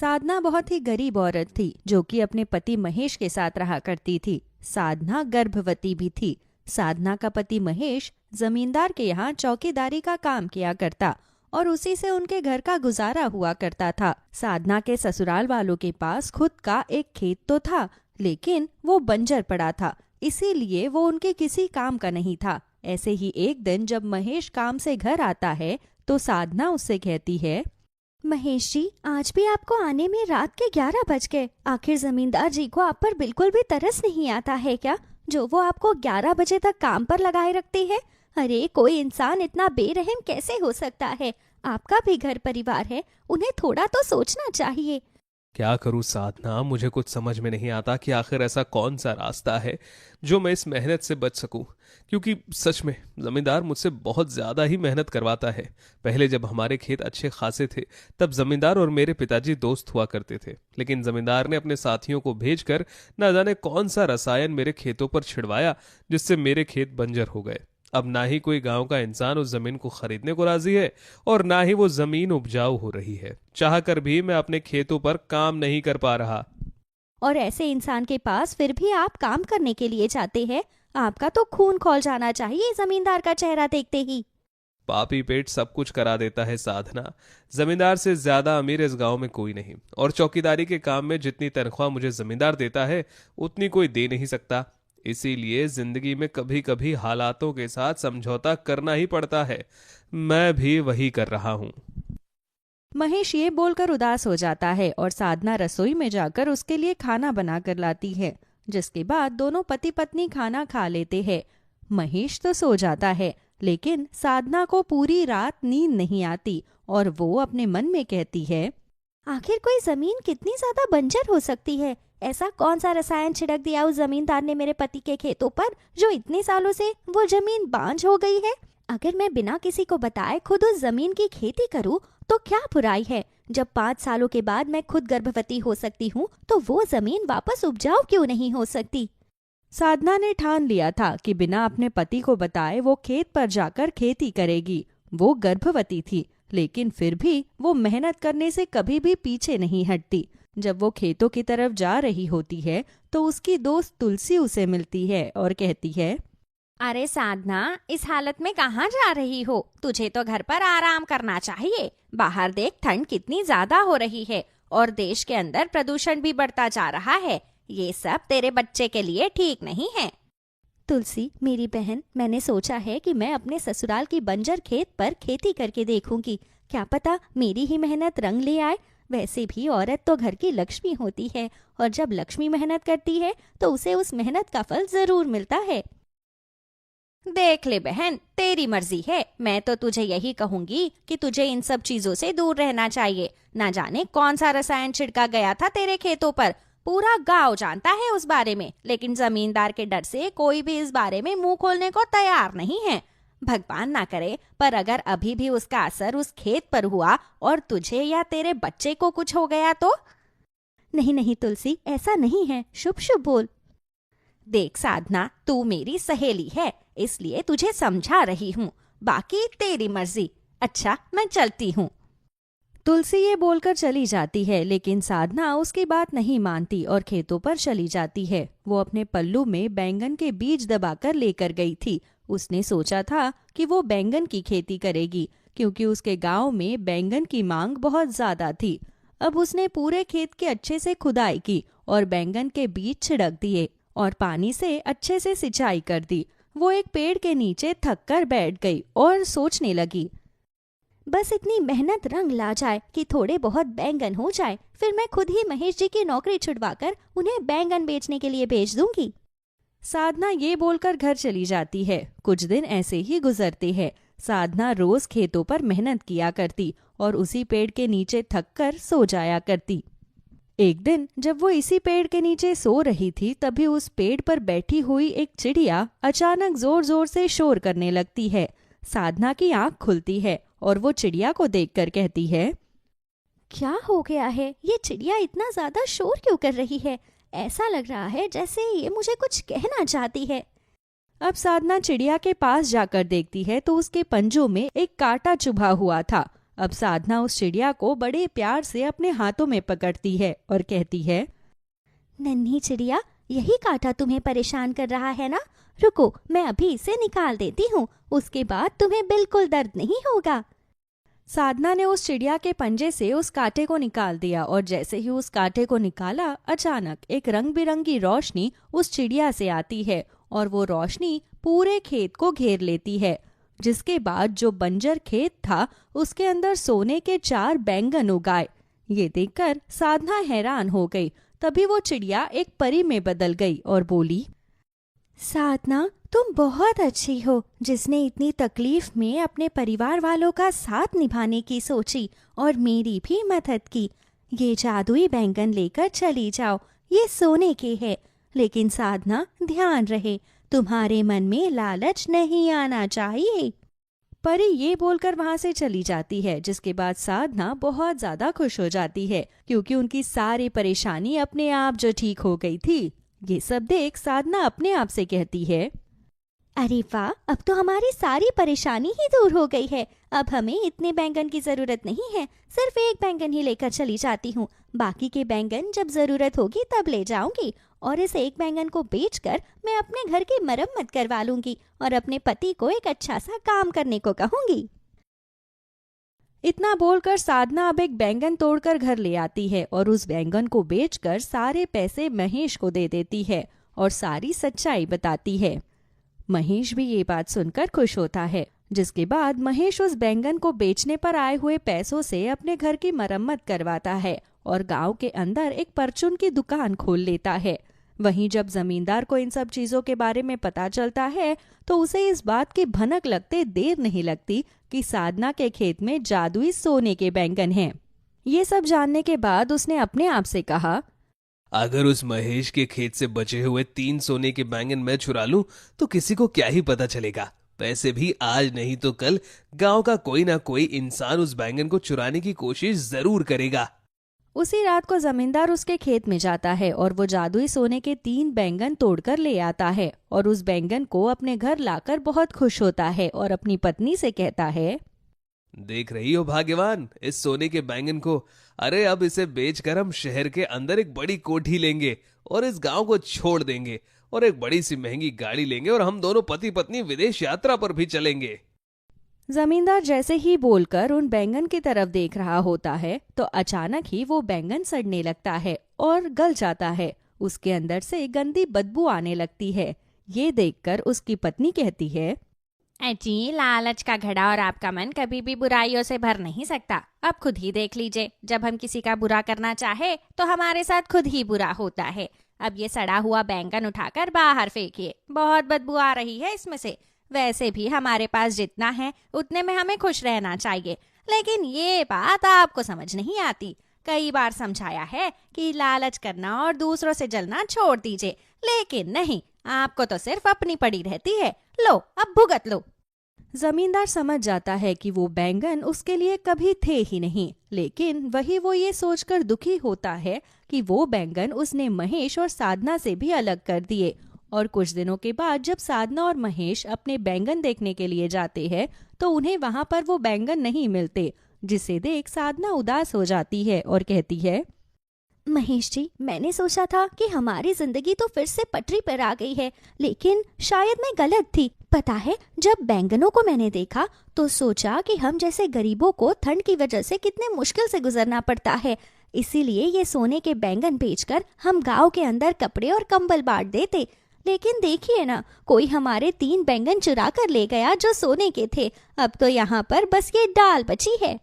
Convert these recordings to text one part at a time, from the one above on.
साधना बहुत ही गरीब औरत थी जो कि अपने पति महेश के साथ रहा करती थी। साधना गर्भवती भी थी। साधना का पति महेश जमींदार के यहाँ चौकीदारी का काम किया करता और उसी से उनके घर का गुजारा हुआ करता था। साधना के ससुराल वालों के पास खुद का एक खेत तो था, लेकिन वो बंजर पड़ा था, इसीलिए वो उनके किसी काम का नहीं था। ऐसे ही एक दिन जब महेश काम से घर आता है तो साधना उससे कहती है, महेश जी, आज भी आपको आने में रात के 11 बज गए। आखिर जमींदार जी को आप पर बिल्कुल भी तरस नहीं आता है क्या, जो वो आपको 11 बजे तक काम पर लगाए रखती है? अरे कोई इंसान इतना बेरहम कैसे हो सकता है? आपका भी घर परिवार है, उन्हें थोड़ा तो सोचना चाहिए। क्या करूं साधना, मुझे कुछ समझ में नहीं आता कि आखिर ऐसा कौन सा रास्ता है जो मैं इस मेहनत से बच सकूं। क्योंकि सच में जमींदार मुझसे बहुत ज्यादा ही मेहनत करवाता है। पहले जब हमारे खेत अच्छे खासे थे तब जमींदार और मेरे पिताजी दोस्त हुआ करते थे, लेकिन जमींदार ने अपने साथियों को भेजकर न जाने कौन सा रसायन मेरे खेतों पर छिड़वाया जिससे मेरे खेत बंजर हो गए। अब ना ही कोई गांव का इंसान उस जमीन को खरीदने को राजी है और ना ही वो जमीन उपजाऊ हो रही है। चाहकर भी मैं अपने खेतों पर काम नहीं कर पा रहा। और ऐसे इंसान के पास फिर भी आप काम करने के लिए जाते हैं? आपका तो खून खौल जाना चाहिए जमींदार का चेहरा देखते ही। पापी पेट सब कुछ करा देता है साधना। जमींदार से ज्यादा अमीर इस गांव में कोई नहीं, और चौकीदारी के काम में जितनी तनख्वाह मुझे जमींदार देता है उतनी कोई दे नहीं सकता। इसीलिए जिंदगी में कभी कभी हालातों के साथ समझौता करना ही पड़ता है। मैं भी वही कर रहा हूँ। महेश ये बोलकर उदास हो जाता है और साधना रसोई में जाकर उसके लिए खाना बना कर लाती है, जिसके बाद दोनों पति पत्नी खाना खा लेते हैं। महेश तो सो जाता है, लेकिन साधना को पूरी रात नींद नहीं आती और वो अपने मन में कहती है, आखिर कोई जमीन कितनी ज्यादा बंजर हो सकती है? ऐसा कौन सा रसायन छिड़क दिया उस जमींदार ने मेरे पति के खेतों पर, जो इतने सालों से वो जमीन बांझ हो गई है? अगर मैं बिना किसी को बताए खुद उस जमीन की खेती करूं तो क्या बुराई है? जब 5 सालों के बाद मैं खुद गर्भवती हो सकती हूं, तो वो जमीन वापस उपजाऊ क्यों नहीं हो सकती? साधना ने ठान लिया था कि बिना अपने पति को बताए वो खेत पर जाकर खेती करेगी। वो गर्भवती थी, लेकिन फिर भी वो मेहनत करने से कभी भी पीछे नहीं हटती। जब वो खेतों की तरफ जा रही होती है तो उसकी दोस्त तुलसी उसे मिलती है और कहती है, अरे साधना, इस हालत में कहाँ जा रही हो? तुझे तो घर पर आराम करना चाहिए। बाहर देख, ठंड कितनी ज्यादा हो रही है और देश के अंदर प्रदूषण भी बढ़ता जा रहा है। ये सब तेरे बच्चे के लिए ठीक नहीं है। तुलसी मेरी बहन, मैंने सोचा है कि मैं अपने ससुराल की बंजर खेत पर खेती करके देखूंगी। क्या पता मेरी ही मेहनत रंग ले आए। वैसे भी औरत तो घर की लक्ष्मी होती है, और जब लक्ष्मी मेहनत करती है तो उसे उस मेहनत का फल जरूर मिलता है। देख ले बहन, तेरी मर्जी है। मैं तो तुझे यही कहूंगी कि तुझे इन सब चीजों से दूर रहना चाहिए। ना जाने कौन सा रसायन छिड़का गया था तेरे खेतों पर। पूरा गांव जानता है उस बारे में, लेकिन जमींदार के डर से कोई भी इस बारे में मुंह खोलने को तैयार नहीं है। भगवान ना करे, पर अगर अभी भी उसका असर उस खेत पर हुआ और तुझे या तेरे बच्चे को कुछ हो गया तो? नहीं नहीं तुलसी, ऐसा नहीं है। शुभ शुभ बोल। देख साधना, तू मेरी सहेली है, इसलिए तुझे समझा रही हूँ। बाकी तेरी मर्जी। अच्छा, मैं चलती हूँ। तुलसी ये बोलकर चली जाती है, लेकिन साधना उसकी बात नहीं मानती और खेतों पर चली जाती है। वो अपने पल्लू में बैंगन के बीज दबाकर लेकर गई थी। उसने सोचा था कि वो बैंगन की खेती करेगी, क्योंकि उसके गांव में बैंगन की मांग बहुत ज्यादा थी। अब उसने पूरे खेत के अच्छे से खुदाई की और बैंगन के बीज छिड़क दिए और पानी से अच्छे से सिंचाई कर दी। वो एक पेड़ के नीचे थक कर बैठ गई और सोचने लगी, बस इतनी मेहनत रंग ला जाए कि थोड़े बहुत बैंगन हो जाए, फिर मैं खुद ही महेश जी की नौकरी छुड़वाकर उन्हें बैंगन बेचने के लिए भेज दूंगी। साधना ये बोलकर घर चली जाती है। कुछ दिन ऐसे ही गुजरते हैं। साधना रोज खेतों पर मेहनत किया करती और उसी पेड़ के नीचे थक कर सो जाया करती। एक दिन जब वो इसी पेड़ के नीचे सो रही थी, तभी उस पेड़ पर बैठी हुई एक चिड़िया अचानक जोर जोर से शोर करने लगती है। साधना की आंख खुलती है और वो चिड़िया को देखकर कहती है, क्या हो गया है? ये चिड़िया इतना ज्यादा शोर क्यों कर रही है? ऐसा लग रहा है जैसे ये मुझे कुछ कहना चाहती है। अब साधना चिड़िया के पास जाकर देखती है तो उसके पंजों में एक कांटा चुभा हुआ था। अब साधना उस चिड़िया को बड़े प्यार से अपने हाथों में पकड़ती है और कहती है, नन्ही चिड़िया, यही कांटा तुम्हें परेशान कर रहा है ना? रुको, मैं अभी इसे निकाल देती हूँ, उसके बाद तुम्हें बिल्कुल दर्द नहीं होगा। साधना ने उस चिड़िया के पंजे से उस कांटे को निकाल दिया और जैसे ही उस कांटे को निकाला, अचानक एक रंग बिरंगी रोशनी उस चिड़िया से आती है और वो रोशनी पूरे खेत को घेर लेती है, जिसके बाद जो बंजर खेत था उसके अंदर सोने के 4 बैंगन उगाए। ये देखकर साधना हैरान हो गई। तभी वो चिड़िया एक परी में बदल गई और बोली, साधना, तुम बहुत अच्छी हो, जिसने इतनी तकलीफ में अपने परिवार वालों का साथ निभाने की सोची और मेरी भी मदद की। ये जादुई बैंगन लेकर चली जाओ, ये सोने के है। लेकिन साधना, ध्यान रहे, तुम्हारे मन में लालच नहीं आना चाहिए। परी ये बोलकर वहां से चली जाती है, जिसके बाद साधना बहुत ज्यादा खुश हो जाती है क्योंकि उनकी सारी परेशानी अपने आप जो ठीक हो गई थी। ये सब देख साधना अपने आप से कहती है, अरे वाह, अब तो हमारी सारी परेशानी ही दूर हो गई है। अब हमें इतने बैंगन की जरूरत नहीं है, सिर्फ एक बैंगन ही लेकर चली जाती हूँ। बाकी के बैंगन जब जरूरत होगी तब ले जाऊंगी और इस एक बैंगन को बेचकर मैं अपने घर की मरम्मत करवा लूंगी और अपने पति को एक अच्छा सा काम करने को कहूंगी। इतना बोलकर साधना अब एक बैंगन तोड़कर घर ले आती है और उस बैंगन को बेचकर सारे पैसे महेश को दे देती है और सारी सच्चाई बताती है। महेश भी ये बात सुनकर खुश होता है, जिसके बाद महेश उस बैंगन को बेचने पर आए हुए पैसों से अपने घर की मरम्मत करवाता है और गांव के अंदर एक परचून की दुकान खोल लेता है। वहीं जब जमींदार को इन सब चीजों के बारे में पता चलता है तो उसे इस बात की भनक लगते देर नहीं लगती कि साधना के खेत में जादुई सोने के बैंगन हैं। ये सब जानने के बाद उसने अपने आप से कहा, अगर उस महेश के खेत से बचे हुए 3 सोने के बैंगन मैं चुरा लूं तो किसी को क्या ही पता चलेगा। वैसे भी आज नहीं तो कल गांव का कोई ना कोई इंसान उस बैंगन को चुराने की कोशिश जरूर करेगा। उसी रात को जमींदार उसके खेत में जाता है और वो जादुई सोने के 3 बैंगन तोड़कर ले आता है और उस बैंगन को अपने घर लाकर बहुत खुश होता है और अपनी पत्नी से कहता है, देख रही हो भाग्यवान, इस सोने के बैंगन को। अरे अब इसे बेचकर हम शहर के अंदर एक बड़ी कोठी लेंगे और इस गांव को छोड़ देंगे और एक बड़ी सी महंगी गाड़ी लेंगे और हम दोनों पति पत्नी विदेश यात्रा पर भी चलेंगे। जमींदार जैसे ही बोलकर उन बैंगन की तरफ देख रहा होता है तो अचानक ही वो बैंगन सड़ने लगता है और गल जाता है। उसके अंदर से गंदी बदबू आने लगती है। ये देखकर उसकी पत्नी कहती है, अजी, लालच का घड़ा और आपका मन कभी भी बुराइयों से भर नहीं सकता। अब खुद ही देख लीजिए, जब हम किसी का बुरा करना चाहे तो हमारे साथ खुद ही बुरा होता है। अब ये सड़ा हुआ बैंगन उठाकर बाहर फेंकिए, बहुत बदबू आ रही है इसमें से। वैसे भी हमारे पास जितना है उतने में हमें खुश रहना चाहिए, लेकिन ये बात आपको समझ नहीं आती। कई बार समझाया है कि लालच करना और दूसरों से जलना छोड़ दीजिए, लेकिन नहीं, आपको तो सिर्फ अपनी पड़ी रहती है। लो, अब भुगत लो। जमींदार समझ जाता है कि वो बैंगन उसके लिए कभी थे ही नहीं, लेकिन वही वो ये सोचकर दुखी होता है कि वो बैंगन उसने महेश और साधना से भी अलग कर दिए। और कुछ दिनों के बाद जब साधना और महेश अपने बैंगन देखने के लिए जाते हैं तो उन्हें वहां पर वो बैंगन नहीं मिलते, जिसे देख साधना उदास हो जाती है और कहती है, महेश जी, मैंने सोचा था कि हमारी जिंदगी तो फिर से पटरी पर आ गई है, लेकिन शायद मैं गलत थी। पता है, जब बैंगनों को मैंने देखा तो सोचा कि हम जैसे गरीबों को ठंड की वजह से कितने मुश्किल से गुजरना पड़ता है। इसीलिए ये सोने के बैंगन बेचकर हम गांव के अंदर कपड़े और कंबल बांट देते। लेकिन देखिए ना, कोई हमारे 3 बैंगन चुरा कर ले गया जो सोने के थे। अब तो यहाँ पर बस ये डाल बची है।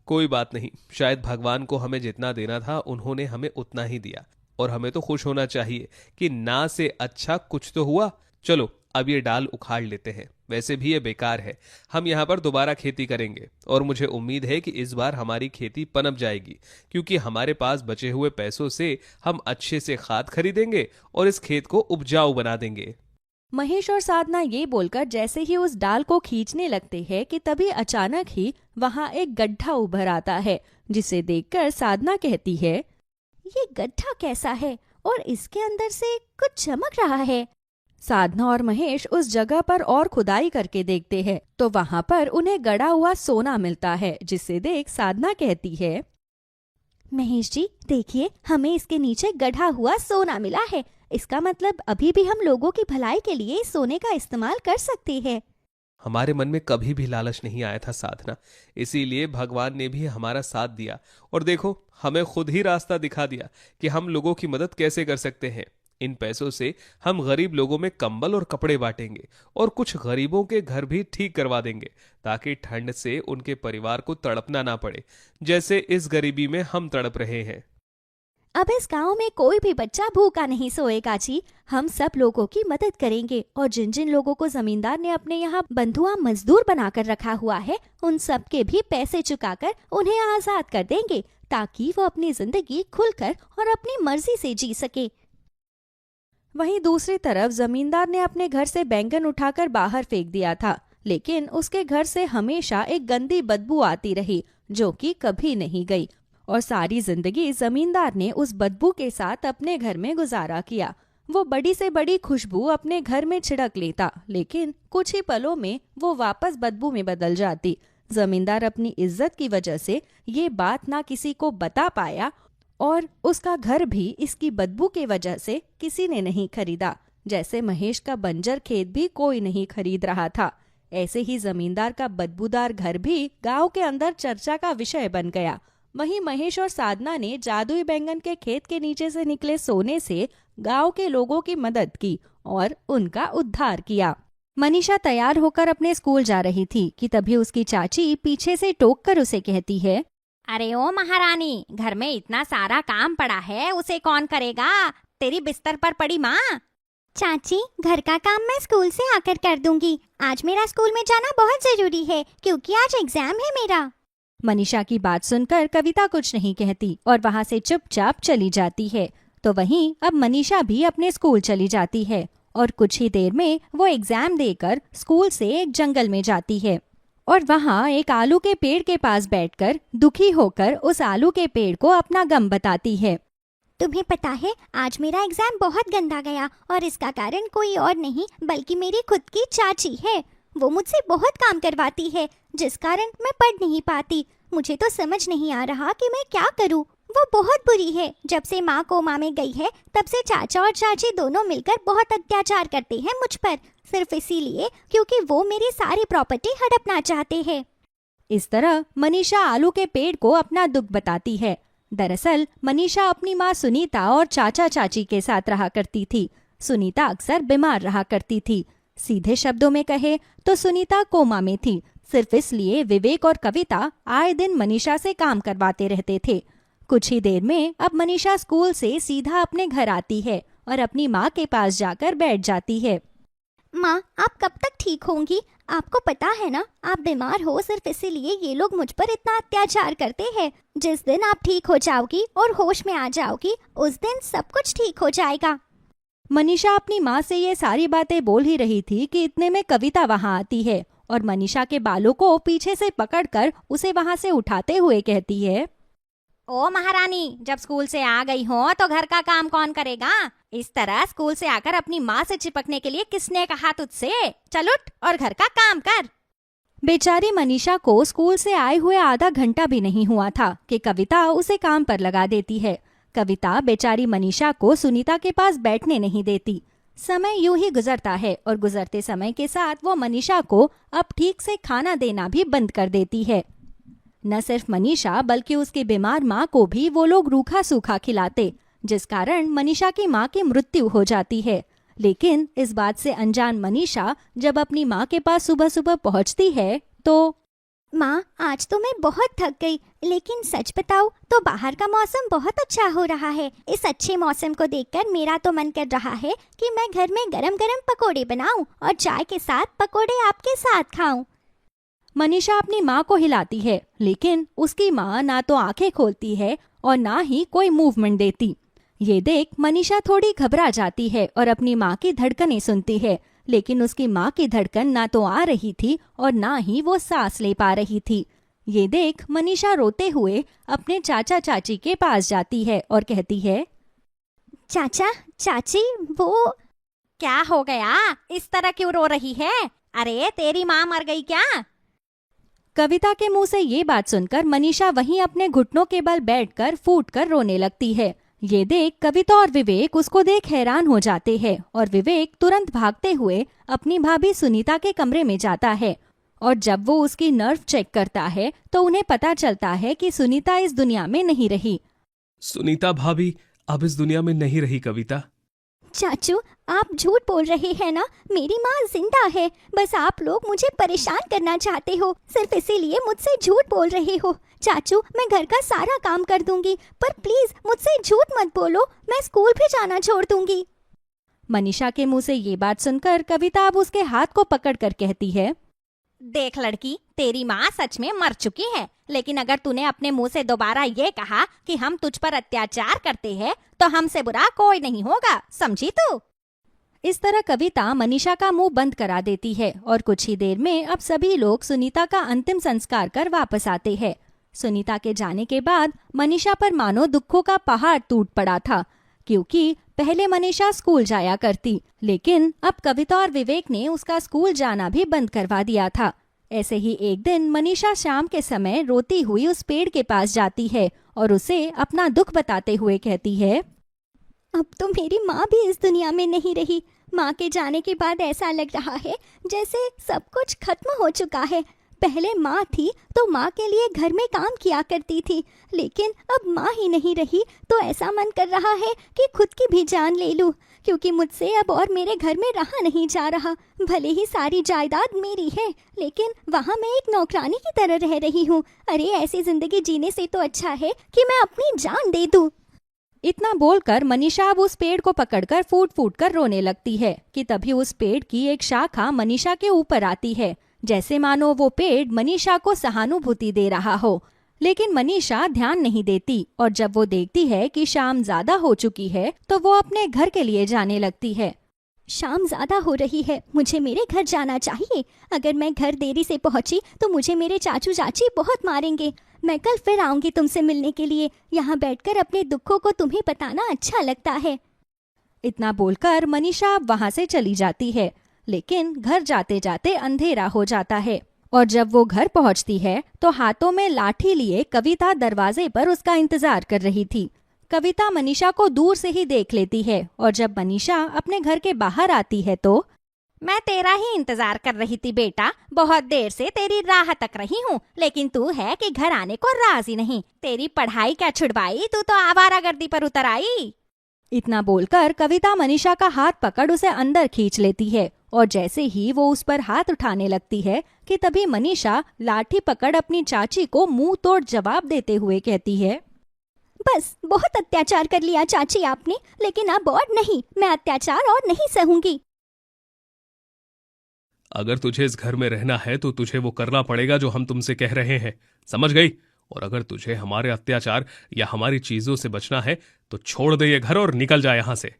कोई बात नहीं, शायद भगवान को हमें जितना देना था उन्होंने हमें उतना ही दिया और हमें तो खुश होना चाहिए कि ना से अच्छा कुछ तो हुआ। चलो अब ये डाल उखाड़ लेते हैं, वैसे भी ये बेकार है। हम यहाँ पर दोबारा खेती करेंगे और मुझे उम्मीद है कि इस बार हमारी खेती पनप जाएगी, क्योंकि हमारे पास बचे हुए पैसों से हम अच्छे से खाद खरीदेंगे और इस खेत को उपजाऊ बना देंगे। महेश और साधना ये बोलकर जैसे ही उस डाल को खींचने लगते हैं कि तभी अचानक ही वहां एक गड्ढा उभर आता है, जिसे देखकर साधना कहती है, ये गड्ढा कैसा है और इसके अंदर से कुछ चमक रहा है। साधना और महेश उस जगह पर और खुदाई करके देखते हैं तो वहाँ पर उन्हें गड़ा हुआ सोना मिलता है, जिसे देख साधना कहती है, महेश जी देखिए, हमें इसके नीचे गढ़ा हुआ सोना मिला है। इसका मतलब अभी भी हम लोगों की भलाई के लिए इस सोने का इस्तेमाल कर सकते हैं। हमारे मन में कभी भी लालच नहीं आया था साधना, इसीलिए भगवान ने भी हमारा साथ दिया और देखो हमें खुद ही रास्ता दिखा दिया कि हम लोगों की मदद कैसे कर सकते हैं। इन पैसों से हम गरीब लोगों में कंबल और कपड़े बांटेंगे और कुछ गरीबों के घर भी ठीक करवा देंगे ताकि ठंड से उनके परिवार को तड़पना ना पड़े, जैसे इस गरीबी में हम तड़प रहे हैं। अब इस गांव में कोई भी बच्चा भूखा नहीं सोएगा जी। हम सब लोगों की मदद करेंगे और जिन जिन लोगों को जमींदार ने अपने यहाँ बंधुआ मजदूर बनाकर रखा हुआ है, उन सब के भी पैसे चुकाकर उन्हें आजाद कर देंगे ताकि वो अपनी जिंदगी खुलकर और अपनी मर्जी से जी सके। वहीं दूसरी तरफ जमींदार ने अपने घर से बैंगन उठाकर बाहर फेंक दिया था, लेकिन उसके घर से हमेशा एक गंदी बदबू आती रही जो कि कभी नहीं गई और सारी जिंदगी जमींदार ने उस बदबू के साथ अपने घर में गुजारा किया। वो बड़ी से बड़ी खुशबू अपने घर में छिड़क लेता, लेकिन कुछ ही पलों में वो वापस बदबू में बदल जाती। जमींदार अपनी इज्जत की वजह से ये बात ना किसी को बता पाया और उसका घर भी इसकी बदबू के वजह से किसी ने नहीं खरीदा, जैसे महेश का बंजर खेत भी कोई नहीं खरीद रहा था। ऐसे ही जमींदार का बदबूदार घर भी गांव के अंदर चर्चा का विषय बन गया। वहीं महेश और साधना ने जादुई बैंगन के खेत के नीचे से निकले सोने से गांव के लोगों की मदद की और उनका उद्धार किया। मनीषा तैयार होकर अपने स्कूल जा रही थी कि तभी उसकी चाची पीछे से टोक कर उसे कहती है, अरे ओ महारानी, घर में इतना सारा काम पड़ा है, उसे कौन करेगा? तेरी बिस्तर पर पड़ी माँ। चाची, घर का काम मैं स्कूल से आकर कर दूंगी। आज मेरा स्कूल में जाना बहुत जरूरी है क्योंकि आज एग्जाम है मेरा। मनीषा की बात सुनकर कविता कुछ नहीं कहती और वहाँ से चुपचाप चली जाती है। तो वहीं अब मनीषा भी अपने स्कूल चली जाती है और कुछ ही देर में वो एग्जाम देकर स्कूल से एक जंगल में जाती है और वहाँ एक आलू के पेड़ के पास बैठकर दुखी होकर उस आलू के पेड़ को अपना गम बताती है। तुम्हें पता है, आज मेरा एग्जाम बहुत गंदा गया और इसका कारण कोई और नहीं बल्कि मेरी खुद की चाची है। वो मुझसे बहुत काम करवाती है जिस कारण मैं पढ़ नहीं पाती। मुझे तो समझ नहीं आ रहा कि मैं क्या करूं। वो बहुत बुरी है। जब से माँ कोमा में गई है तब से चाचा और चाची दोनों मिलकर बहुत अत्याचार करते हैं मुझ पर, सिर्फ इसीलिए क्योंकि वो मेरी सारी प्रॉपर्टी हड़पना चाहते हैं। इस तरह मनीषा आलू के पेड़ को अपना दुख बताती है। दरअसल मनीषा अपनी माँ सुनीता और चाचा चाची के साथ रहा करती थी। सुनीता अक्सर बीमार रहा करती थी। सीधे शब्दों में कहे तो सुनीता कोमा में थी। सिर्फ इसलिए विवेक और कविता आए दिन मनीषा से काम करवाते रहते थे। कुछ ही देर में अब मनीषा स्कूल से सीधा अपने घर आती है और अपनी माँ के पास जाकर बैठ जाती है। माँ, आप कब तक ठीक होंगी? आपको पता है ना, आप बीमार हो सिर्फ इसीलिए ये लोग मुझ पर इतना अत्याचार करते हैं। जिस दिन आप ठीक हो जाओगी और होश में आ जाओगी, उस दिन सब कुछ ठीक हो जाएगा। मनीषा अपनी माँ से ये सारी बातें बोल ही रही थी कि इतने में कविता वहाँ आती है और मनीषा के बालों को पीछे से पकड़कर उसे वहाँ से उठाते हुए कहती है, ओ महारानी, जब स्कूल से आ गई हो तो घर का काम कौन करेगा? इस तरह स्कूल से आकर अपनी माँ से चिपकने के लिए किसने कहा तुझसे? चल उठ और घर का काम कर। बेचारी मनीषा को स्कूल से आए हुए आधा घंटा भी नहीं हुआ था कि कविता उसे काम पर लगा देती है। कविता बेचारी मनीषा को सुनीता के पास बैठने नहीं देती। समय यूं ही गुजरता है और गुजरते समय के साथ वो मनीषा को अब ठीक से खाना देना भी बंद कर देती है। न सिर्फ मनीषा बल्कि उसकी बीमार माँ को भी वो लोग रूखा सूखा खिलाते, जिस कारण मनीषा की माँ की मृत्यु हो जाती है। लेकिन इस बात से अनजान मनीषा जब अपनी माँ के पास सुबह सुबह पहुँचती है तो, माँ, आज तो मैं बहुत थक गई, लेकिन सच बताऊं तो बाहर का मौसम बहुत अच्छा हो रहा है। इस अच्छे मौसम को देखकर मेरा तो मन कर रहा है कि मैं घर में गरम गरम पकोड़े बनाऊं और चाय के साथ पकोड़े आपके साथ खाऊं। मनीषा अपनी माँ को हिलाती है, लेकिन उसकी माँ ना तो आंखें खोलती है और ना ही कोई मूवमेंट देती। ये देख मनीषा थोड़ी घबरा जाती है और अपनी माँ की धड़कनें सुनती है, लेकिन उसकी माँ की धड़कन ना तो आ रही थी और ना ही वो सांस ले पा रही थी। ये देख मनीषा रोते हुए अपने चाचा चाची के पास जाती है और कहती है, चाचा चाची, वो क्या हो गया? इस तरह क्यों रो रही है? अरे तेरी माँ मर गई क्या? कविता के मुंह से ये बात सुनकर मनीषा वहीं अपने घुटनों के बल बैठकर फूटकर रोने लगती है। ये देख कविता और विवेक उसको देख हैरान हो जाते हैं और विवेक तुरंत भागते हुए अपनी भाभी सुनीता के कमरे में जाता है। और जब वो उसकी नर्व चेक करता है तो उन्हें पता चलता है कि सुनीता इस दुनिया में नहीं रही। सुनीता भाभी अब इस दुनिया में नहीं रही कविता। चाचू, आप झूठ बोल रहे हैं ना? मेरी माँ जिंदा है। बस आप लोग मुझे परेशान करना चाहते हो, सिर्फ इसीलिए मुझसे झूठ बोल रहे हो। चाचू, मैं घर का सारा काम कर दूंगी, पर प्लीज मुझसे झूठ मत बोलो। मैं स्कूल भी जाना छोड़ दूंगी। मनीषा के मुंह से ये बात सुनकर कविता अब उसके हाथ को पकड़कर कहती है, देख लड़की, तेरी माँ सच में मर चुकी है, लेकिन अगर तूने अपने मुंह से दोबारा ये कहा कि हम तुझ पर अत्याचार करते हैं तो हमसे बुरा कोई नहीं होगा, समझी तू? इस तरह कविता मनीषा का मुंह बंद करा देती है और कुछ ही देर में अब सभी लोग सुनीता का अंतिम संस्कार कर वापस आते हैं। सुनीता के जाने के बाद मनीषा पर मानो दुखों का पहाड़ टूट पड़ा था, क्योंकि पहले मनीषा स्कूल जाया करती, लेकिन अब कविता और विवेक ने उसका स्कूल जाना भी बंद करवा दिया था। ऐसे ही एक दिन मनीषा शाम के समय रोती हुई उस पेड़ के पास जाती है और उसे अपना दुख बताते हुए कहती है, अब तो मेरी माँ भी इस दुनिया में नहीं रही। माँ के जाने के बाद ऐसा लग रहा है जैसे सब कुछ खत्म हो चुका है। पहले माँ थी तो माँ के लिए घर में काम किया करती थी, लेकिन अब माँ ही नहीं रही तो ऐसा मन कर रहा है कि खुद की भी जान ले लूं, क्योंकि मुझसे अब और मेरे घर में रहा नहीं जा रहा। भले ही सारी जायदाद मेरी है, लेकिन वहाँ मैं एक नौकरानी की तरह रह रही हूँ। अरे ऐसी जिंदगी जीने से तो अच्छा है कि मैं अपनी जान दे दूं। इतना बोलकर मनीषा अब उस पेड़ को पकड़कर फूट फूट कर रोने लगती है कि तभी उस पेड़ की एक शाखा मनीषा के ऊपर आती है, जैसे मानो वो पेड़ मनीषा को सहानुभूति दे रहा हो। लेकिन मनीषा ध्यान नहीं देती और जब वो देखती है कि शाम ज्यादा हो चुकी है तो वो अपने घर के लिए जाने लगती है। शाम ज्यादा हो रही है, मुझे मेरे घर जाना चाहिए। अगर मैं घर देरी से पहुंची तो मुझे मेरे चाचू चाची बहुत मारेंगे। मैं कल फिर आऊंगी तुमसे मिलने के लिए। यहाँ बैठकर अपने दुखों को तुम्हें बताना अच्छा लगता है। इतना बोलकर मनीषा अब वहाँ से चली जाती है, लेकिन घर जाते जाते अंधेरा हो जाता है और जब वो घर पहुँचती है तो हाथों में लाठी लिए कविता दरवाजे पर उसका इंतजार कर रही थी। कविता मनीषा को दूर से ही देख लेती है और जब मनीषा अपने घर के बाहर आती है तो, मैं तेरा ही इंतजार कर रही थी बेटा, बहुत देर से तेरी राह तक रही हूँ, लेकिन तू है कि घर आने को राजी नहीं। तेरी पढ़ाई क्या छुड़वाई, तू तो आवारागर्दी पर उतर आई। इतना बोलकर कविता मनीषा का हाथ पकड़ उसे अंदर खींच लेती है और जैसे ही वो उस पर हाथ उठाने लगती है कि तभी मनीषा लाठी पकड़ अपनी चाची को मुंह तोड़ जवाब देते हुए कहती है, बस बहुत अत्याचार कर लिया चाची आपने, लेकिन अब और नहीं। मैं अत्याचार और नहीं सहूंगी। अगर तुझे इस घर में रहना है तो तुझे वो करना पड़ेगा जो हम तुमसे कह रहे हैं, समझ गई? और अगर तुझे हमारे अत्याचार या हमारी चीजों से बचना है तो छोड़ दे ये घर और निकल जा यहाँ से।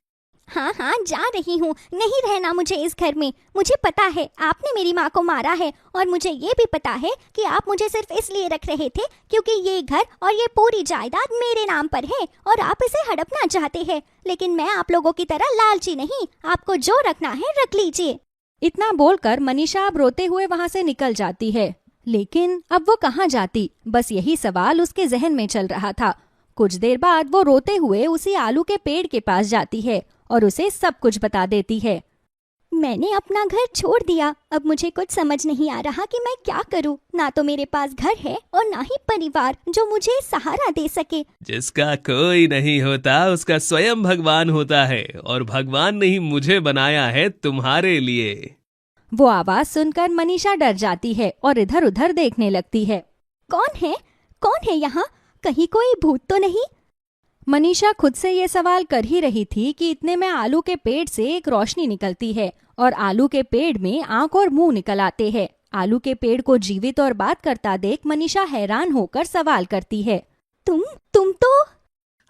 हाँ हाँ, जा रही हूँ। नहीं रहना मुझे इस घर में। मुझे पता है आपने मेरी माँ को मारा है, और मुझे ये भी पता है कि आप मुझे सिर्फ इसलिए रख रहे थे क्योंकि ये घर और ये पूरी जायदाद मेरे नाम पर है और आप इसे हड़पना चाहते हैं। लेकिन मैं आप लोगों की तरह लालची नहीं। आपको जो रखना है रख लीजिए। इतना बोलकर मनीषा अब रोते हुए वहाँ से निकल जाती है, लेकिन अब वो कहाँ जाती, बस यही सवाल उसके जहन में चल रहा था। कुछ देर बाद वो रोते हुए उसी आलू के पेड़ के पास जाती है और उसे सब कुछ बता देती है। मैंने अपना घर छोड़ दिया। अब मुझे कुछ समझ नहीं आ रहा कि मैं क्या करूं। ना तो मेरे पास घर है और ना ही परिवार जो मुझे सहारा दे सके। जिसका कोई नहीं होता उसका स्वयं भगवान होता है, और भगवान ने ही मुझे बनाया है तुम्हारे लिए। वो आवाज सुनकर मनीषा डर जाती है और इधर उधर देखने लगती है। कौन है यहाँ? कहीं कोई भूत तो नहीं? मनीषा खुद से ये सवाल कर ही रही थी कि इतने में आलू के पेड़ से एक रोशनी निकलती है और आलू के पेड़ में आंख और मुंह निकल आते हैं। आलू के पेड़ को जीवित और बात करता देख मनीषा हैरान होकर सवाल करती है, तुम तो?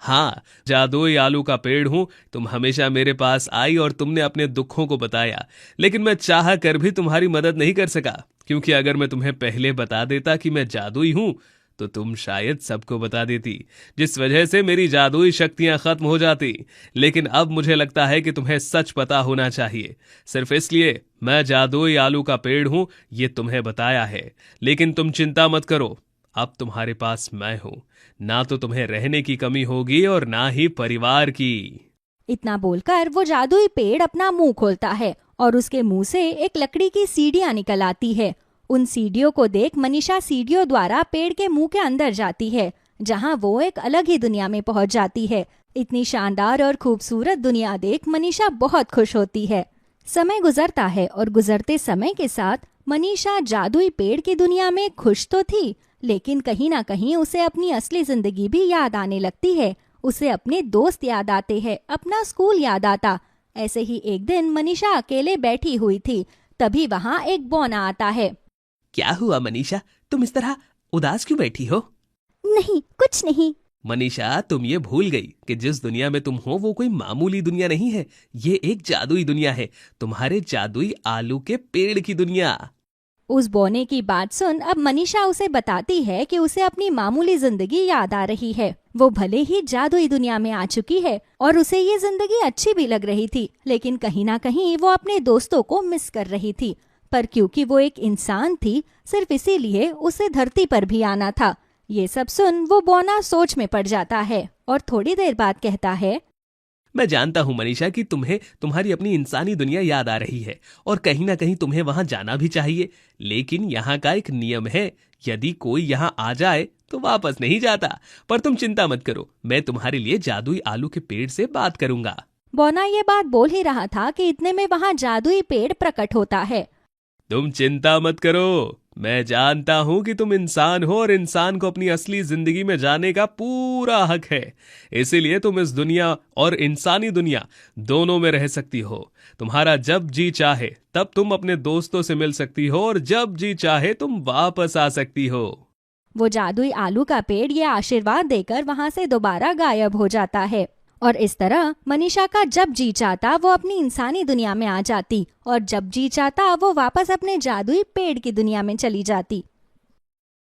हाँ, जादुई आलू का पेड़ हूँ। तुम हमेशा मेरे पास आई और तुमने अपने दुखों को बताया, लेकिन मैं चाह कर भी तुम्हारी मदद नहीं कर सका, क्योंकि अगर मैं तुम्हें पहले बता देता कि मैं जादुई हूँ तो तुम शायद सबको बता देती, जिस वजह से मेरी जादुई शक्तियां खत्म हो जाती। लेकिन अब मुझे लगता है कि तुम्हें सच पता होना चाहिए। सिर्फ इसलिए मैं जादुई आलू का पेड़ हूं, ये तुम्हें बताया है। लेकिन तुम चिंता मत करो, अब तुम्हारे पास मैं हूं। ना तो तुम्हें रहने की कमी होगी और ना ही परिवार की। इतना बोलकर वो जादुई पेड़ अपना मुंह खोलता है और उसके मुंह से एक लकड़ी की सीढ़ियां निकल आती है। उन सीढ़ियों को देख मनीषा सीढ़ियों द्वारा पेड़ के मुंह के अंदर जाती है, जहां वो एक अलग ही दुनिया में पहुंच जाती है। इतनी शानदार और खूबसूरत दुनिया देख मनीषा बहुत खुश होती है। समय गुजरता है और गुजरते समय के साथ मनीषा जादुई पेड़ की दुनिया में खुश तो थी, लेकिन कहीं ना कहीं उसे अपनी असली जिंदगी भी याद आने लगती है। उसे अपने दोस्त याद आते हैं, अपना स्कूल याद आता। ऐसे ही एक दिन मनीषा अकेले बैठी हुई थी, तभी वहाँ एक बौना आता है। क्या हुआ मनीषा, तुम इस तरह उदास क्यों बैठी हो? नहीं, कुछ नहीं। मनीषा, तुम ये भूल गई कि जिस दुनिया में तुम हो वो कोई मामूली दुनिया नहीं है। ये एक जादुई दुनिया है, तुम्हारे जादुई आलू के पेड़ की दुनिया। उस बौने की बात सुन अब मनीषा उसे बताती है कि उसे अपनी मामूली जिंदगी याद आ रही है। वो भले ही जादुई दुनिया में आ चुकी है और उसे ये जिंदगी अच्छी भी लग रही थी, लेकिन कहीं ना कहीं वो अपने दोस्तों को मिस कर रही थी। पर क्योंकि वो एक इंसान थी, सिर्फ इसीलिए उसे धरती पर भी आना था। ये सब सुन वो बौना सोच में पड़ जाता है और थोड़ी देर बाद कहता है, मैं जानता हूं मनीषा कि तुम्हें तुम्हारी अपनी इंसानी दुनिया याद आ रही है और कहीं ना कहीं तुम्हें वहां जाना भी चाहिए। लेकिन यहाँ का एक नियम है, यदि कोई यहाँ आ जाए तो वापस नहीं जाता। पर तुम चिंता मत करो, मैं तुम्हारे लिए जादुई आलू के पेड़ से बात करूंगा। बौना ये बात बोल ही रहा था कि इतने में वहाँ जादुई पेड़ प्रकट होता है। तुम चिंता मत करो, मैं जानता हूं कि तुम इंसान हो और इंसान को अपनी असली जिंदगी में जाने का पूरा हक है। इसीलिए तुम इस दुनिया और इंसानी दुनिया दोनों में रह सकती हो। तुम्हारा जब जी चाहे तब तुम अपने दोस्तों से मिल सकती हो और जब जी चाहे तुम वापस आ सकती हो। वो जादुई आलू का पेड़ ये आशीर्वाद देकर वहाँ से दोबारा गायब हो जाता है और इस तरह मनीषा का जब जी चाहता वो अपनी इंसानी दुनिया में आ जाती और जब जी चाहता वो वापस अपने जादुई पेड़ की दुनिया में चली जाती।